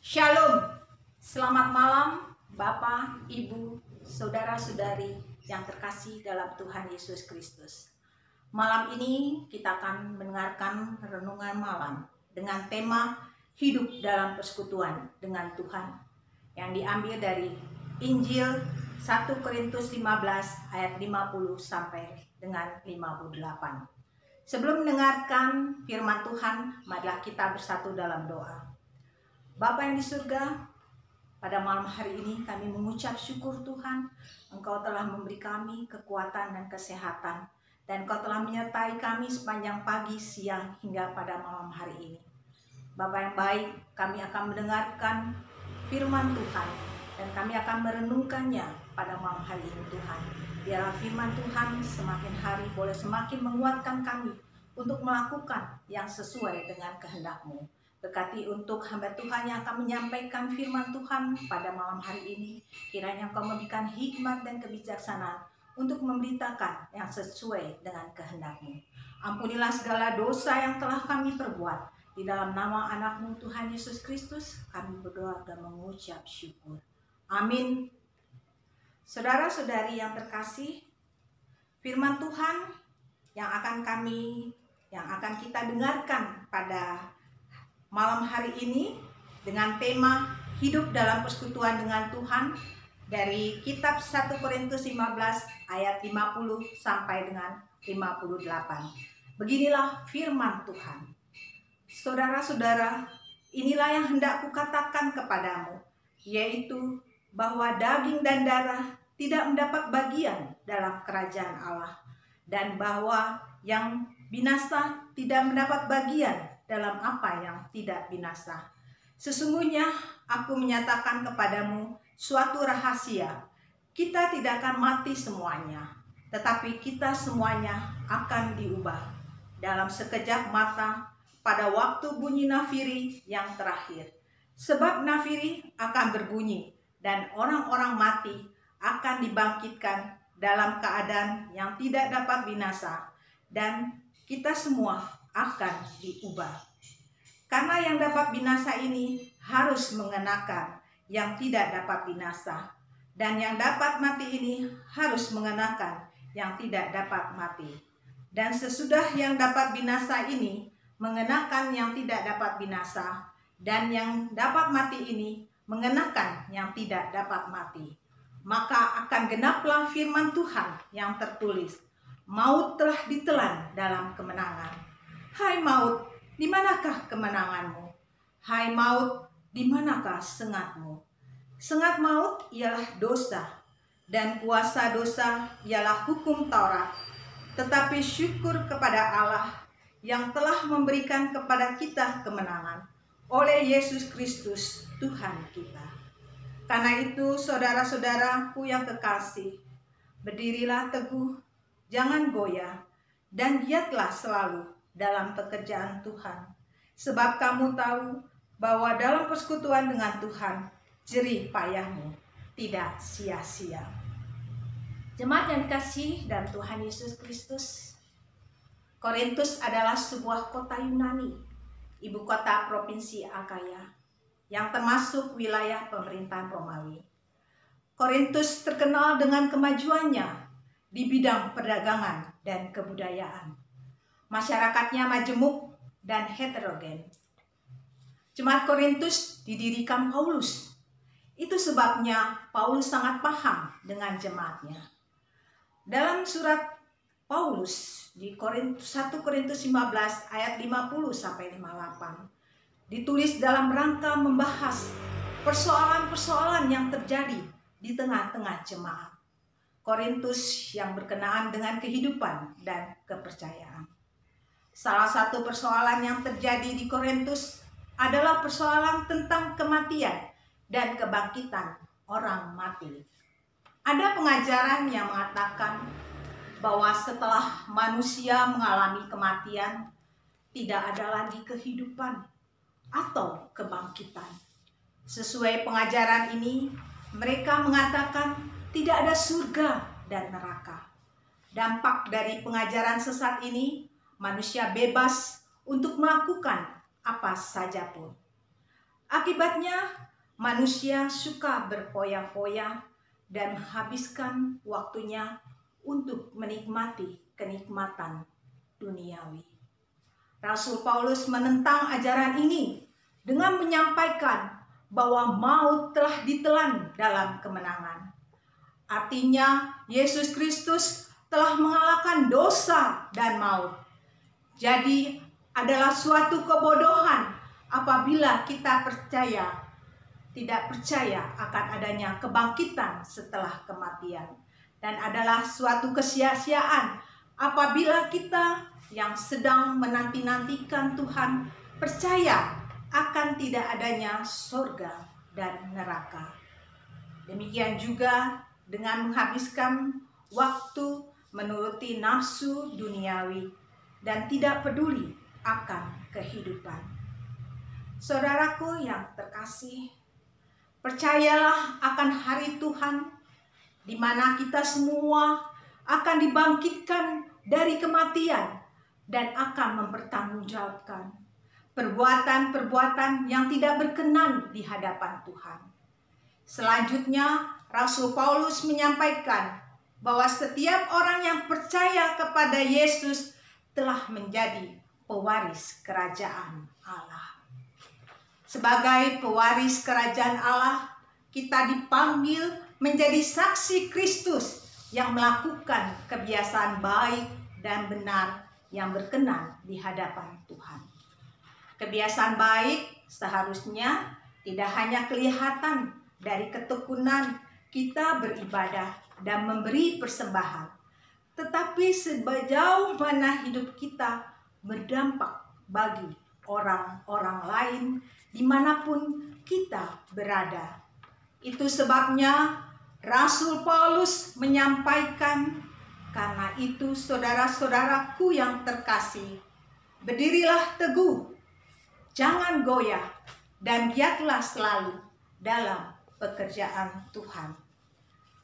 Shalom, selamat malam Bapak, Ibu, Saudara-saudari yang terkasih dalam Tuhan Yesus Kristus. Malam ini kita akan mendengarkan renungan malam dengan tema hidup dalam persekutuan dengan Tuhan yang diambil dari Injil 1 Korintus 15 ayat 50 sampai dengan 58. Sebelum mendengarkan firman Tuhan, marilah kita bersatu dalam doa. Bapa yang di surga, pada malam hari ini kami mengucap syukur Tuhan, Engkau telah memberi kami kekuatan dan kesehatan, dan Engkau telah menyertai kami sepanjang pagi, siang, hingga pada malam hari ini. Bapa yang baik, kami akan mendengarkan firman Tuhan, dan kami akan merenungkannya pada malam hari ini Tuhan. Biarlah firman Tuhan semakin hari boleh semakin menguatkan kami untuk melakukan yang sesuai dengan kehendak-Mu. Berkati untuk hamba Tuhan yang akan menyampaikan firman Tuhan pada malam hari ini. Kiranya Engkau memberikan hikmat dan kebijaksanaan untuk memberitakan yang sesuai dengan kehendak-Mu. Ampunilah segala dosa yang telah kami perbuat. Di dalam nama anak-Mu Tuhan Yesus Kristus, kami berdoa dan mengucap syukur. Amin. Saudara-saudari yang terkasih, firman Tuhan yang akan kita dengarkan pada malam hari ini dengan tema hidup dalam persekutuan dengan Tuhan dari kitab 1 Korintus 15 ayat 50 sampai dengan 58. Beginilah firman Tuhan. Saudara-saudara, inilah yang hendak kukatakan kepadamu, yaitu bahwa daging dan darah tidak mendapat bagian dalam kerajaan Allah, dan bahwa yang binasa tidak mendapat bagian dalam apa yang tidak binasa. Sesungguhnya aku menyatakan kepadamu suatu rahasia. Kita tidak akan mati semuanya, tetapi kita semuanya akan diubah dalam sekejap mata pada waktu bunyi nafiri yang terakhir. Sebab nafiri akan berbunyi dan orang-orang mati akan dibangkitkan dalam keadaan yang tidak dapat binasa, dan kita semua akan diubah. Karena yang dapat binasa ini harus mengenakan yang tidak dapat binasa, dan yang dapat mati ini harus mengenakan yang tidak dapat mati. Dan sesudah yang dapat binasa ini mengenakan yang tidak dapat binasa, dan yang dapat mati ini mengenakan yang tidak dapat mati, maka akan genaplah firman Tuhan yang tertulis, maut telah ditelan dalam kemenangan. Hai maut, di manakah kemenanganmu? Hai maut, di manakah sengatmu? Sengat maut ialah dosa, dan kuasa dosa ialah hukum Taurat. Tetapi syukur kepada Allah yang telah memberikan kepada kita kemenangan oleh Yesus Kristus Tuhan kita. Karena itu saudara-saudaraku yang kekasih, berdirilah teguh, jangan goyah, dan giatlah selalu dalam pekerjaan Tuhan. Sebab kamu tahu bahwa dalam persekutuan dengan Tuhan, jerih payahmu tidak sia-sia. Jemaat yang dikasihi dan Tuhan Yesus Kristus, Korintus adalah sebuah kota Yunani, ibu kota provinsi Akaya, yang termasuk wilayah pemerintahan Romawi. Korintus terkenal dengan kemajuannya di bidang perdagangan dan kebudayaan. Masyarakatnya majemuk dan heterogen. Jemaat Korintus didirikan Paulus. Itu sebabnya Paulus sangat paham dengan jemaatnya. Dalam surat Paulus di 1 Korintus 15 ayat 50 sampai 58 ditulis dalam rangka membahas persoalan-persoalan yang terjadi di tengah-tengah jemaat Korintus yang berkenaan dengan kehidupan dan kepercayaan. Salah satu persoalan yang terjadi di Korintus adalah persoalan tentang kematian dan kebangkitan orang mati. Ada pengajaran yang mengatakan bahwa setelah manusia mengalami kematian, tidak ada lagi kehidupan atau kebangkitan. Sesuai pengajaran ini, mereka mengatakan tidak ada surga dan neraka. Dampak dari pengajaran sesat ini, manusia bebas untuk melakukan apa saja pun. Akibatnya, manusia suka berfoya-foya dan menghabiskan waktunya untuk menikmati kenikmatan duniawi. Rasul Paulus menentang ajaran ini dengan menyampaikan bahwa maut telah ditelan dalam kemenangan. Artinya, Yesus Kristus telah mengalahkan dosa dan maut. Jadi, adalah suatu kebodohan apabila kita tidak percaya akan adanya kebangkitan setelah kematian. Dan adalah suatu kesia-siaan apabila kita yang sedang menanti-nantikan Tuhan percaya akan tidak adanya surga dan neraka. Demikian juga dengan menghabiskan waktu menuruti nafsu duniawi dan tidak peduli akan kehidupan. Saudaraku yang terkasih, percayalah akan hari Tuhan di mana kita semua akan dibangkitkan dari kematian dan akan mempertanggungjawabkan perbuatan-perbuatan yang tidak berkenan di hadapan Tuhan. Selanjutnya, Rasul Paulus menyampaikan bahwa setiap orang yang percaya kepada Yesus telah menjadi pewaris kerajaan Allah. Sebagai pewaris kerajaan Allah, kita dipanggil menjadi saksi Kristus yang melakukan kebiasaan baik dan benar yang berkenan di hadapan Tuhan. Kebiasaan baik seharusnya tidak hanya kelihatan dari ketekunan kita beribadah dan memberi persembahan, tetapi sejauh mana hidup kita berdampak bagi orang-orang lain dimanapun kita berada. Itu sebabnya Rasul Paulus menyampaikan, "Karena itu saudara-saudaraku yang terkasih, berdirilah teguh, jangan goyah, dan giatlah selalu dalam pekerjaan Tuhan.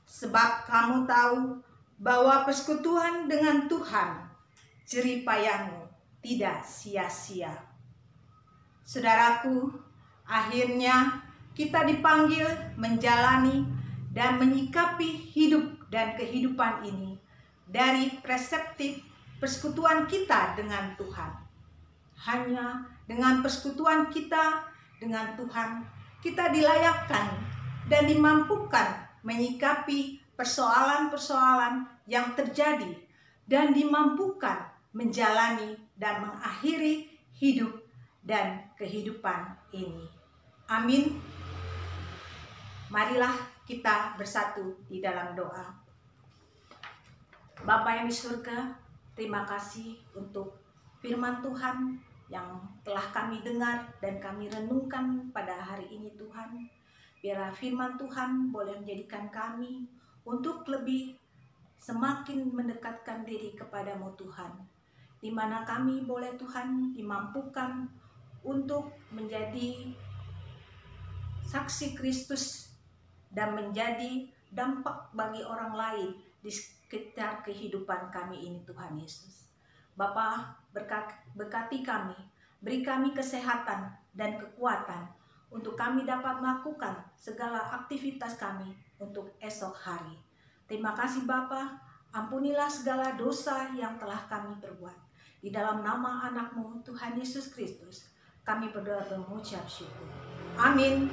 Sebab kamu tahu bahwa persekutuan dengan Tuhan, jerih payahmu tidak sia-sia." Saudaraku, akhirnya kita dipanggil menjalani dan menyikapi hidup dan kehidupan ini dari perspektif persekutuan kita dengan Tuhan. Hanya dengan persekutuan kita dengan Tuhan, kita dilayakkan dan dimampukan menyikapi persoalan-persoalan yang terjadi dan dimampukan menjalani dan mengakhiri hidup dan kehidupan ini. Amin. Marilah kita bersatu di dalam doa. Bapa yang di surga, terima kasih untuk firman Tuhan yang telah kami dengar dan kami renungkan pada hari ini Tuhan. Biarlah firman Tuhan boleh menjadikan kami untuk lebih semakin mendekatkan diri kepadamu Tuhan. Di mana kami boleh Tuhan dimampukan untuk menjadi saksi Kristus dan menjadi dampak bagi orang lain di sekitar kehidupan kami ini Tuhan Yesus. Bapa, berkati kami, beri kami kesehatan dan kekuatan untuk kami dapat melakukan segala aktivitas kami untuk esok hari. Terima kasih Bapa, ampunilah segala dosa yang telah kami perbuat. Di dalam nama anak-Mu Tuhan Yesus Kristus, kami berdoa dan mengucap syukur. Amin.